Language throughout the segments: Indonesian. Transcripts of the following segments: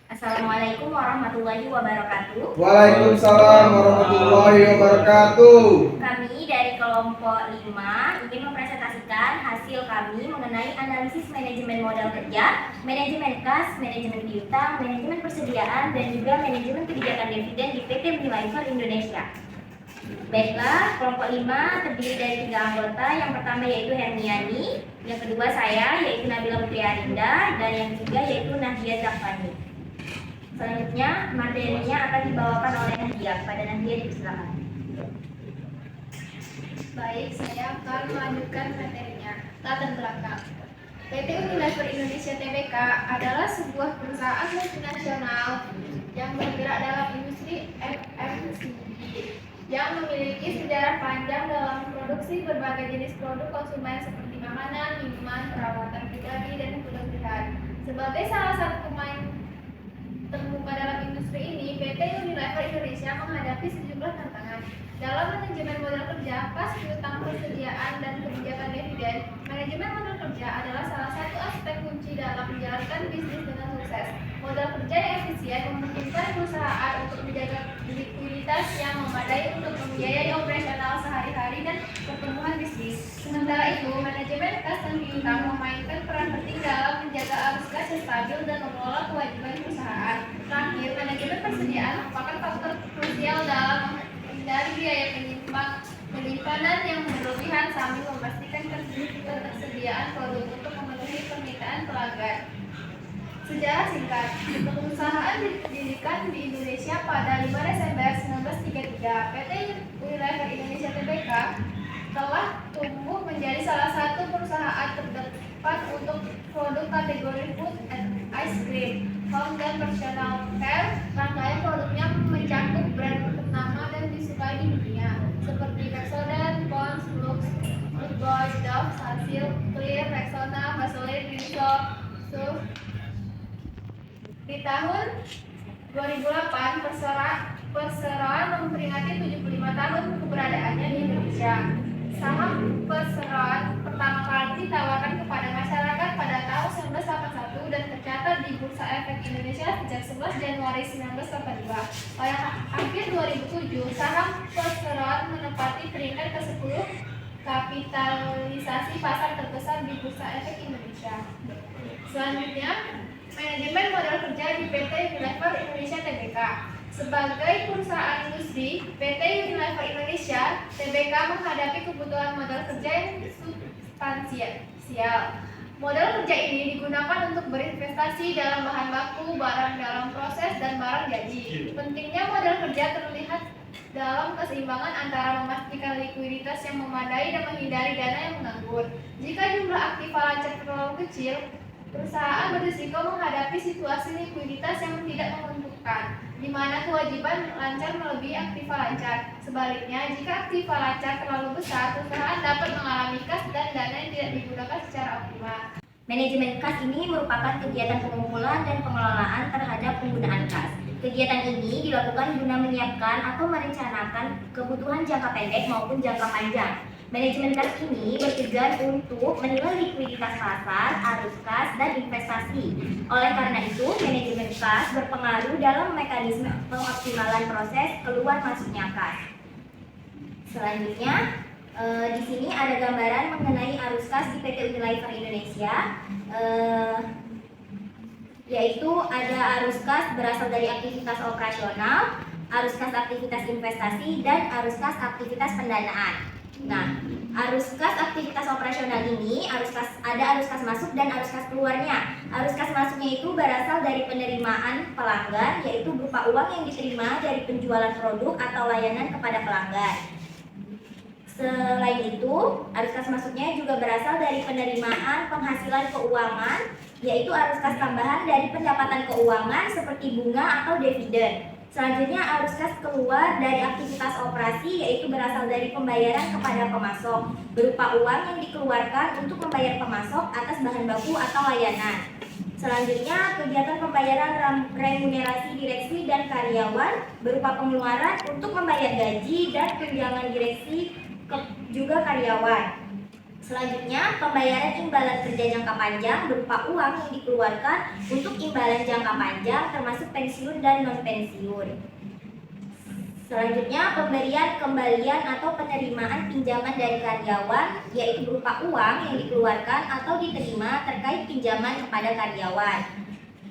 Assalamualaikum warahmatullahi wabarakatuh. Waalaikumsalam warahmatullahi wabarakatuh. Kami dari kelompok 5 ingin mempresentasikan hasil kami mengenai analisis manajemen modal kerja, manajemen kas, manajemen piutang, manajemen persediaan, dan juga manajemen kebijakan dividen di PT Unilever Indonesia. Baiklah, kelompok 5 terdiri dari 3 anggota. Yang pertama yaitu Hermiani, yang kedua saya yaitu Nabila Putri Arinda, dan yang ketiga yaitu Nahdia Zafani. Selanjutnya materinya akan dibawakan oleh Nahdia. Pada Nahdia dipersilakan. Baik, saya akan melanjutkan materinya. Latar belakang. PT Unilever Indonesia Tbk adalah sebuah perusahaan multinasional yang bergerak dalam industri FMCG yang memiliki sejarah panjang dalam produksi berbagai jenis produk konsumen seperti makanan, minuman, perawatan pribadi, dan kebersihan. Sebagai salah satu pemain terbuka dalam industri ini, PT Unilever Indonesia menghadapi sejumlah tantangan dalam manajemen modal kerja, kas, piutang, persediaan, dan kebijakan dividen. Manajemen modal kerja adalah salah satu aspek kunci dalam menjalankan bisnis dengan sukses. Modal kerja yang efisien memungkinkan perusahaan untuk menjaga likuiditas yang memadai untuk membiayai operasional sehari-hari dan pertumbuhan bisnis. Sementara itu, manajemen kas dan piutang memainkan peran penting dalam menjaga arus kas yang stabil dan mengelola kewajiban perusahaan. Terakhir, manajemen persediaan merupakan faktor krusial dalam menghindari biaya penyimpanan yang berlebihan sambil memastikan ketersediaan produk untuk memenuhi permintaan pelanggan. Sejarah singkat, perusahaan didirikan di Indonesia pada 5 Desember 1933. PT Unilever Indonesia Tbk telah tumbuh menjadi salah satu perusahaan terdepan untuk produk kategori food and ice cream, home dan personal care. Rangkaian produknya mencakup brand ternama dan disukai di dunia seperti Pepsodent, Pond's, Lux, Good Boy, Dove, Sunsilk, Clear, Rexona, Vaseline, Rinso, Surf. Di tahun 2008, Perseroan memperingati 75 tahun keberadaannya di Indonesia. Saham Perseroan pertama kali ditawarkan kepada masyarakat pada tahun 1981 dan tercatat di Bursa Efek Indonesia sejak 11 Januari 1982. Pada akhir 2007, saham Perseroan menempati peringkat ke-10 kapitalisasi pasar terbesar di Bursa Efek Indonesia. Selanjutnya, manajemen modal kerja di PT Unilever Indonesia Tbk. Sebagai perusahaan industri, PT Unilever Indonesia Tbk menghadapi kebutuhan modal kerja yang substansial. Modal kerja ini digunakan untuk berinvestasi dalam bahan baku, barang dalam proses, dan barang jadi. Pentingnya modal kerja terlihat dalam keseimbangan antara memastikan likuiditas yang memadai dan menghindari dana yang menganggur. Jika jumlah aktiva lancar terlalu kecil, perusahaan berisiko menghadapi situasi likuiditas yang tidak menguntungkan, di mana kewajiban lancar melebihi aktiva lancar. Sebaliknya, jika aktiva lancar terlalu besar, perusahaan dapat mengalami kas dan dana yang tidak digunakan secara optimal. Manajemen kas ini merupakan kegiatan pengumpulan dan pengelolaan terhadap penggunaan kas. Kegiatan ini dilakukan guna menyiapkan atau merencanakan kebutuhan jangka pendek maupun jangka panjang. Manajemen kas ini bertujuan untuk menilai likuiditas pasar, arus kas, dan investasi. Oleh karena itu, manajemen kas berpengaruh dalam mekanisme pengoptimalan proses keluar masuknya kas. Selanjutnya, di sini ada gambaran mengenai arus kas di PT Unilever Indonesia, yaitu ada arus kas berasal dari aktivitas operasional, arus kas aktivitas investasi, dan arus kas aktivitas pendanaan. Nah, arus kas aktivitas operasional ini ada arus kas masuk dan arus kas keluarnya. Arus kas masuknya itu berasal dari penerimaan pelanggan, yaitu berupa uang yang diterima dari penjualan produk atau layanan kepada pelanggan. Selain itu, arus kas masuknya juga berasal dari penerimaan penghasilan keuangan, yaitu arus kas tambahan dari pendapatan keuangan seperti bunga atau dividen. Selanjutnya, arus kas keluar dari aktivitas operasi, yaitu berasal dari pembayaran kepada pemasok, berupa uang yang dikeluarkan untuk membayar pemasok atas bahan baku atau layanan. Selanjutnya, kegiatan pembayaran remunerasi direksi dan karyawan, berupa pengeluaran untuk membayar gaji dan tunjangan direksi juga karyawan. Selanjutnya, pembayaran imbalan kerja jangka panjang berupa uang yang dikeluarkan untuk imbalan jangka panjang termasuk pensiun dan non-pensiun. Selanjutnya, pemberian kembalian atau penerimaan pinjaman dari karyawan, yaitu berupa uang yang dikeluarkan atau diterima terkait pinjaman kepada karyawan.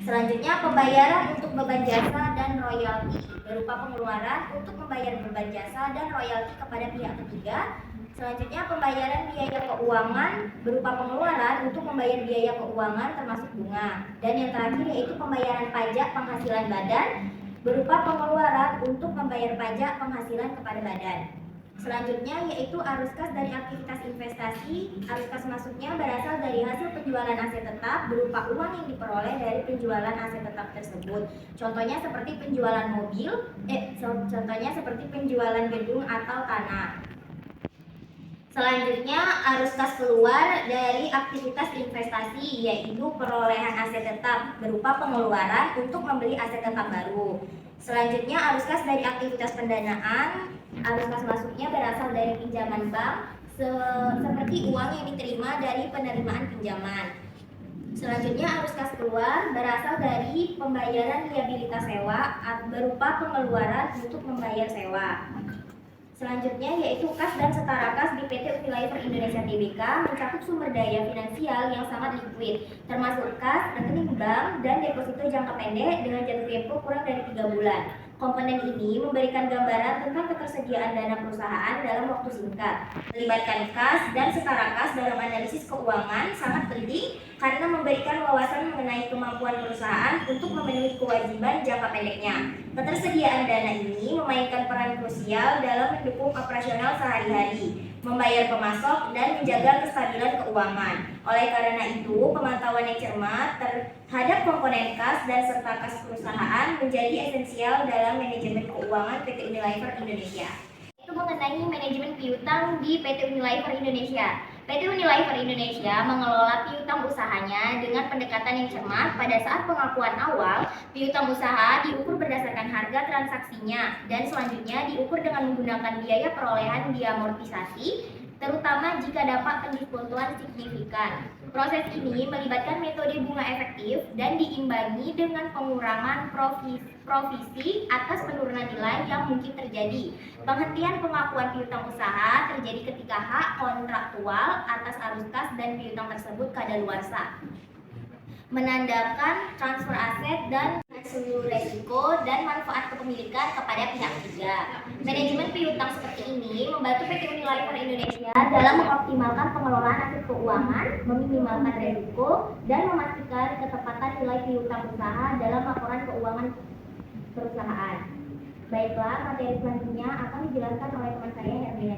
Selanjutnya, pembayaran untuk beban jasa dan royalti berupa pengeluaran untuk membayar beban jasa dan royalti kepada pihak ketiga. Selanjutnya, pembayaran biaya keuangan berupa pengeluaran untuk membayar biaya keuangan termasuk bunga. Dan yang terakhir yaitu pembayaran pajak penghasilan badan berupa pengeluaran untuk membayar pajak penghasilan kepada badan. Selanjutnya yaitu arus kas dari aktivitas investasi. Arus kas masuknya berasal dari hasil penjualan aset tetap berupa uang yang diperoleh dari penjualan aset tetap tersebut. Contohnya seperti penjualan mobil, contohnya seperti penjualan gedung atau tanah. Selanjutnya, arus kas keluar dari aktivitas investasi, yaitu perolehan aset tetap berupa pengeluaran untuk membeli aset tetap baru. Selanjutnya, arus kas dari aktivitas pendanaan. Arus kas masuknya berasal dari pinjaman bank, seperti uang yang diterima dari penerimaan pinjaman. Selanjutnya, arus kas keluar berasal dari pembayaran liabilitas sewa berupa pengeluaran untuk membayar sewa. Selanjutnya yaitu kas dan setara kas di PT Unilever Indonesia Tbk mencakup sumber daya finansial yang sangat likuid, termasuk kas, rekening bank, dan deposito jangka pendek dengan jatuh tempo kurang dari 3 bulan. Komponen ini memberikan gambaran tentang ketersediaan dana perusahaan dalam waktu singkat. Melibatkan kas dan setara kas dalam analisis keuangan sangat penting karena memberikan wawasan mengenai kemampuan perusahaan untuk memenuhi kewajiban jangka pendeknya. Ketersediaan dana ini memainkan peran krusial dalam mendukung operasional sehari-hari, membayar pemasok, dan menjaga kestabilan keuangan. Oleh karena itu, pemantauan yang cermat terhadap komponen kas dan serta kas perusahaan menjadi esensial dalam manajemen keuangan PT Unilever Indonesia. Itu mengenai manajemen piutang di PT Unilever Indonesia. PT Unilever Indonesia mengelola piutang usahanya dengan pendekatan yang cermat. Pada saat pengakuan awal, piutang usaha diukur berdasarkan harga transaksinya dan selanjutnya diukur dengan menggunakan biaya perolehan diamortisasi, terutama jika dapat pendiskontuan signifikan. Proses ini melibatkan metode bunga efektif dan diimbangi dengan pengurangan provisi atas penurunan nilai yang mungkin terjadi. Penghentian pengakuan piutang usaha terjadi ketika hak kontraktual atas arus kas dan piutang tersebut kadaluarsa, menandakan transfer aset dan seluruh resiko dan manfaat kepemilikan kepada pihak ketiga. Manajemen piutang seperti ini membantu PT Unilever Indonesia dalam mengoptimalkan pengelolaan aset keuangan, meminimalkan resiko, dan memastikan ketepatan nilai piutang usaha dalam laporan keuangan perusahaan. Baiklah, materi selanjutnya akan dijelaskan oleh teman saya Hermina.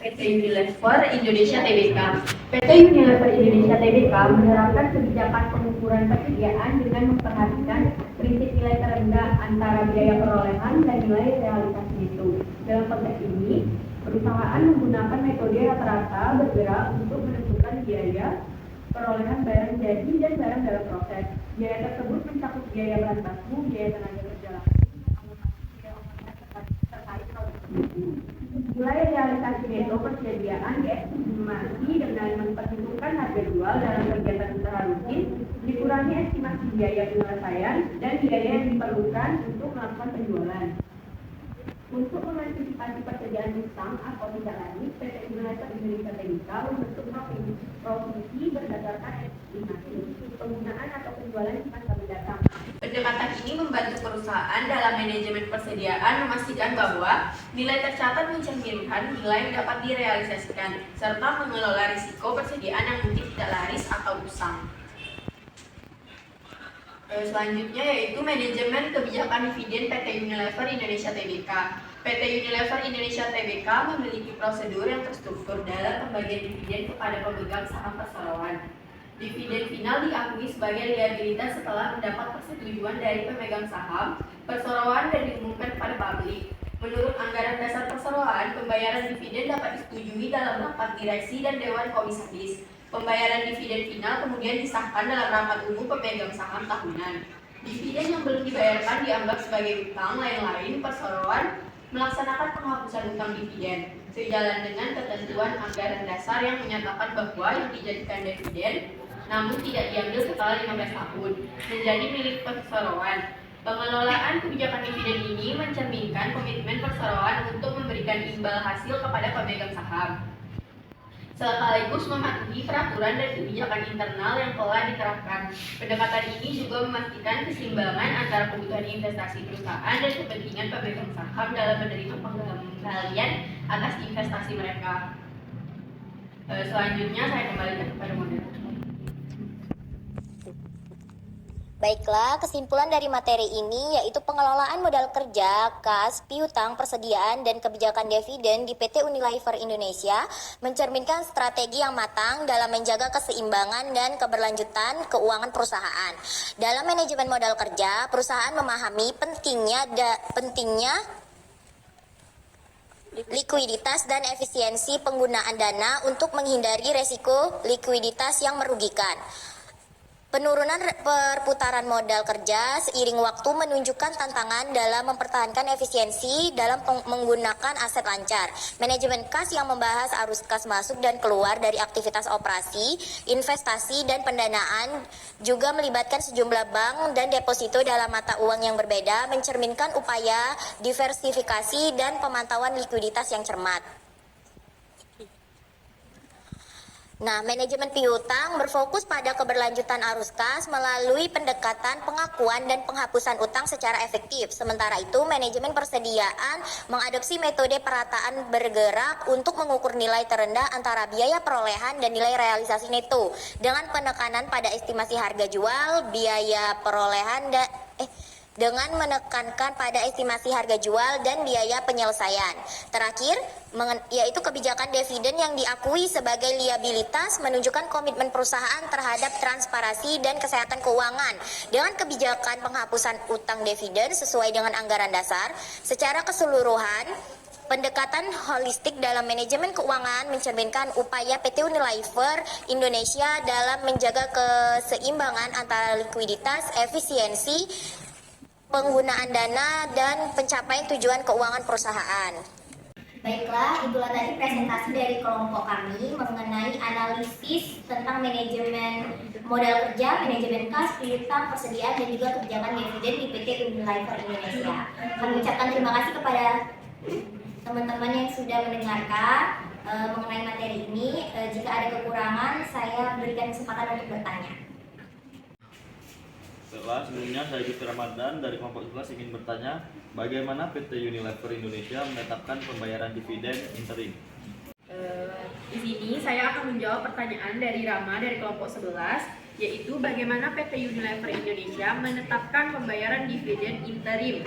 PT Unilever Indonesia Tbk. PT Unilever Indonesia Tbk menerapkan kebijakan pengukuran persediaan dengan memperhatikan prinsip nilai terendah antara biaya perolehan dan nilai realisasi itu. Dalam konteks ini, perusahaan menggunakan metode rata-rata bergerak untuk menentukan biaya perolehan barang jadi dan barang dalam proses. Biaya tersebut mencakup biaya bahan baku, biaya tenaga kerja terkait produksi. Nilai realisasi neto persediaan diestimasi dengan memperhitungkan harga jual dalam kegiatan usaha rutin, dikurangi estimasi biaya penyelesaian dan biaya yang diperlukan untuk melakukan penjualan. Untuk mengantisipasi persediaan hutang atau tidak lanjut, PT Unilever Indonesia Tbk membentuk provinsi berdasarkan estimasi penggunaan atau penjualan di masa mendatang. Pendekatan ini membantu perusahaan dalam manajemen persediaan memastikan bahwa nilai tercatat mencerminkan nilai yang dapat direalisasikan, serta mengelola risiko persediaan yang mungkin tidak laris atau usang. Selanjutnya yaitu manajemen kebijakan dividen PT Unilever Indonesia Tbk. PT Unilever Indonesia Tbk memiliki prosedur yang terstruktur dalam pembagian dividen kepada pemegang saham perseroan. Dividen final diakui sebagai liabilitas setelah mendapat persetujuan dari pemegang saham perseroan dan diumumkan kepada publik. Menurut anggaran dasar perseroan, pembayaran dividen dapat disetujui dalam rapat direksi dan dewan komisaris. Pembayaran dividen final kemudian disahkan dalam rapat umum pemegang saham tahunan. Dividen yang belum dibayarkan dianggap sebagai utang. Lain-lain perseroan melaksanakan penghapusan utang dividen. sejalan dengan ketentuan anggaran dasar yang menyatakan bahwa yang dijadikan dividen namun tidak diambil setelah 15 tahun menjadi milik perseroan. Pengelolaan kebijakan dividen ini mencerminkan komitmen perseroan untuk memberikan imbal hasil kepada pemegang saham, sekaligus mematuhi peraturan dan kebijakan internal yang telah diterapkan. Pendekatan ini juga memastikan keseimbangan antara kebutuhan investasi perusahaan dan kepentingan pemegang saham dalam menerima pengembalian atas investasi mereka. Selanjutnya saya kembalikan kepada moderator. Baiklah, kesimpulan dari materi ini yaitu pengelolaan modal kerja, kas, piutang, persediaan, dan kebijakan dividen di PT Unilever Indonesia mencerminkan strategi yang matang dalam menjaga keseimbangan dan keberlanjutan keuangan perusahaan. Dalam manajemen modal kerja, perusahaan memahami pentingnya likuiditas dan efisiensi penggunaan dana untuk menghindari resiko likuiditas yang merugikan. Penurunan perputaran modal kerja seiring waktu menunjukkan tantangan dalam mempertahankan efisiensi dalam menggunakan aset lancar. Manajemen kas yang membahas arus kas masuk dan keluar dari aktivitas operasi, investasi, dan pendanaan juga melibatkan sejumlah bank dan deposito dalam mata uang yang berbeda, mencerminkan upaya diversifikasi dan pemantauan likuiditas yang cermat. Nah, manajemen piutang berfokus pada keberlanjutan arus kas melalui pendekatan pengakuan dan penghapusan utang secara efektif. Sementara itu, manajemen persediaan mengadopsi metode perataan bergerak untuk mengukur nilai terendah antara biaya perolehan dan nilai realisasi neto dengan penekanan pada estimasi harga jual, biaya perolehan dengan menekankan pada estimasi harga jual dan biaya penyelesaian. Terakhir, yaitu kebijakan dividen yang diakui sebagai liabilitas menunjukkan komitmen perusahaan terhadap transparansi dan kesehatan keuangan. Dengan kebijakan penghapusan utang dividen sesuai dengan anggaran dasar, secara keseluruhan, pendekatan holistik dalam manajemen keuangan mencerminkan upaya PT Unilever Indonesia dalam menjaga keseimbangan antara likuiditas, efisiensi, penggunaan dana, dan pencapaian tujuan keuangan perusahaan. Baiklah, itulah tadi presentasi dari kelompok kami mengenai analisis tentang manajemen modal kerja, manajemen kas, piutang, persediaan, dan juga kebijakan dividen di PT Unilever Indonesia. Kami ucapkan terima kasih kepada teman-teman yang sudah mendengarkan mengenai materi ini. Jika ada kekurangan, saya berikan kesempatan untuk bertanya. Sebelumnya saya Yusuf Ramadan dari kelompok 11 ingin bertanya, bagaimana PT Unilever Indonesia menetapkan pembayaran dividen interim? Di sini saya akan menjawab pertanyaan dari Rama dari kelompok 11, yaitu bagaimana PT Unilever Indonesia menetapkan pembayaran dividen interim.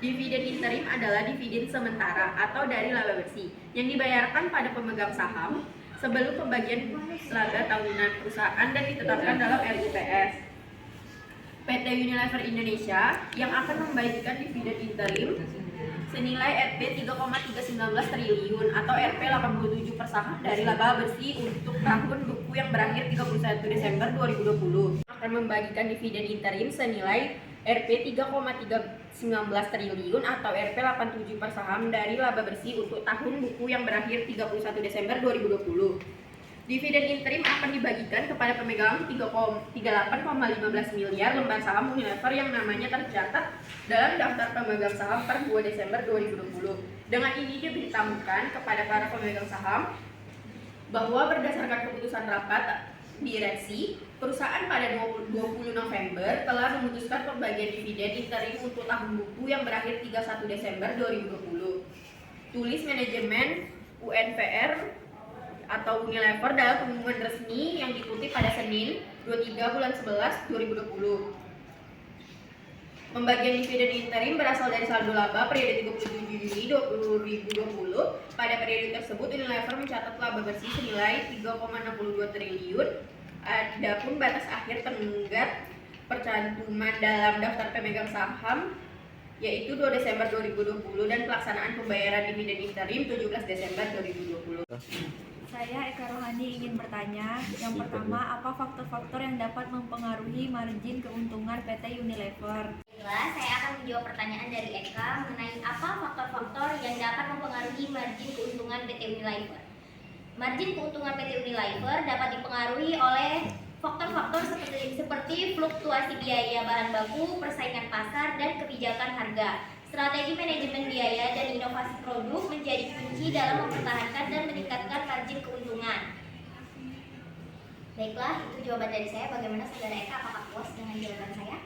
Dividen interim adalah dividen sementara atau dari laba bersih yang dibayarkan pada pemegang saham sebelum pembagian laba tahunan perusahaan dan ditetapkan dalam RUPS. PT Unilever Indonesia yang akan membagikan dividen interim senilai Rp 3,319 triliun atau Rp 87 per saham dari laba bersih untuk tahun buku yang berakhir 31 Desember 2020. Akan membagikan dividen interim senilai Rp 3,319 triliun atau Rp 87 per saham dari laba bersih untuk tahun buku yang berakhir 31 Desember 2020. Dividen interim akan dibagikan kepada pemegang 38,15 miliar lembar saham Unilever yang namanya tercatat dalam daftar pemegang saham per 2 Desember 2020. Dengan ini diberitahukan kepada para pemegang saham bahwa berdasarkan keputusan rapat direksi, perusahaan pada 20 November telah memutuskan pembagian dividen interim untuk tahun buku yang berakhir 31 Desember 2020. Tulis manajemen UNVR atau Unilever dalam pengumuman resmi yang dikutip pada Senin 23 bulan 11 2020. Pembagian dividen interim berasal dari saldo laba periode 37 Juni 2020. Pada periode tersebut Unilever mencatat laba bersih senilai 3,62 triliun. Adapun batas akhir tenggat percantuman dalam daftar pemegang saham yaitu 2 Desember 2020 dan pelaksanaan pembayaran dividen interim 17 Desember 2020. Saya Eka Rohani ingin bertanya, yang pertama, apa faktor-faktor yang dapat mempengaruhi margin keuntungan PT Unilever? Baiklah, saya akan menjawab pertanyaan dari Eka mengenai apa faktor-faktor yang dapat mempengaruhi margin keuntungan PT Unilever. Margin keuntungan PT Unilever dapat dipengaruhi oleh faktor-faktor seperti fluktuasi biaya bahan baku, persaingan pasar, dan kebijakan harga. Strategi manajemen biaya dan inovasi produk menjadi kunci dalam mempertahankan dan meningkatkan margin keuntungan. Baiklah, itu jawaban dari saya. Bagaimana saudara Eka? Apakah puas dengan jawaban saya?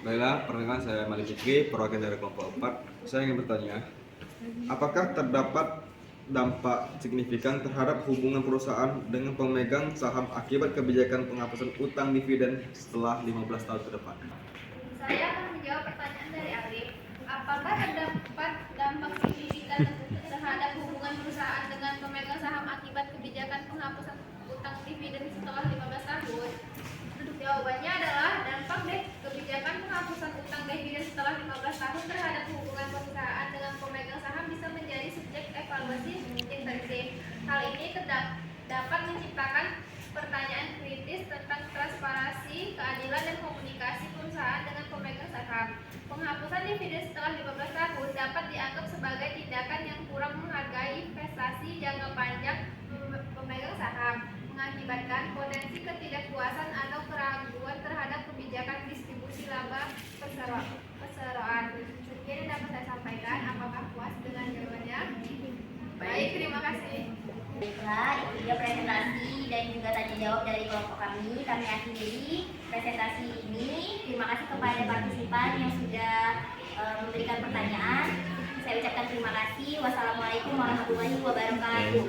Baiklah, perkenalkan saya Malik Fikri, perwakilan dari kelompok 4. Saya ingin bertanya, apakah terdapat dampak signifikan terhadap hubungan perusahaan dengan pemegang saham akibat kebijakan penghapusan utang dividen setelah 15 tahun ke depan? Saya akan menjawab pertanyaan dari Arif. Apakah terdapat dampak signifikan terhadap hubungan perusahaan dengan pemegang saham akibat kebijakan penghapusan utang dividen setelah 15 tahun? Jawabannya adalah dampak kebijakan penghapusan utang dividen setelah 15 tahun terhadap hubungan perusahaan dengan pemegang saham bisa menjadi subjek evaluasi intensif. Hal ini dapat menciptakan pertanyaan kritis tentang transparansi, keadilan, dan komunikasi perusahaan dengan pemegang saham. Penghapusan dividen setelah 15 tahun dapat dianggap sebagai tindakan yang kurang menghargai prestasi jangka panjang pemegang saham, mengakibatkan potensi ketidakpuasan atau keraguan terhadap kebijakan distribusi laba perseroan. Sekian yang dapat saya sampaikan. Apakah puas dengan jawabannya? Baik, terima kasih. Baiklah, itu dia presentasi dan juga tanya jawab dari kelompok kami. Kami akhiri presentasi ini. Terima kasih kepada partisipan yang sudah memberikan pertanyaan. Saya ucapkan terima kasih. Wassalamualaikum warahmatullahi wabarakatuh.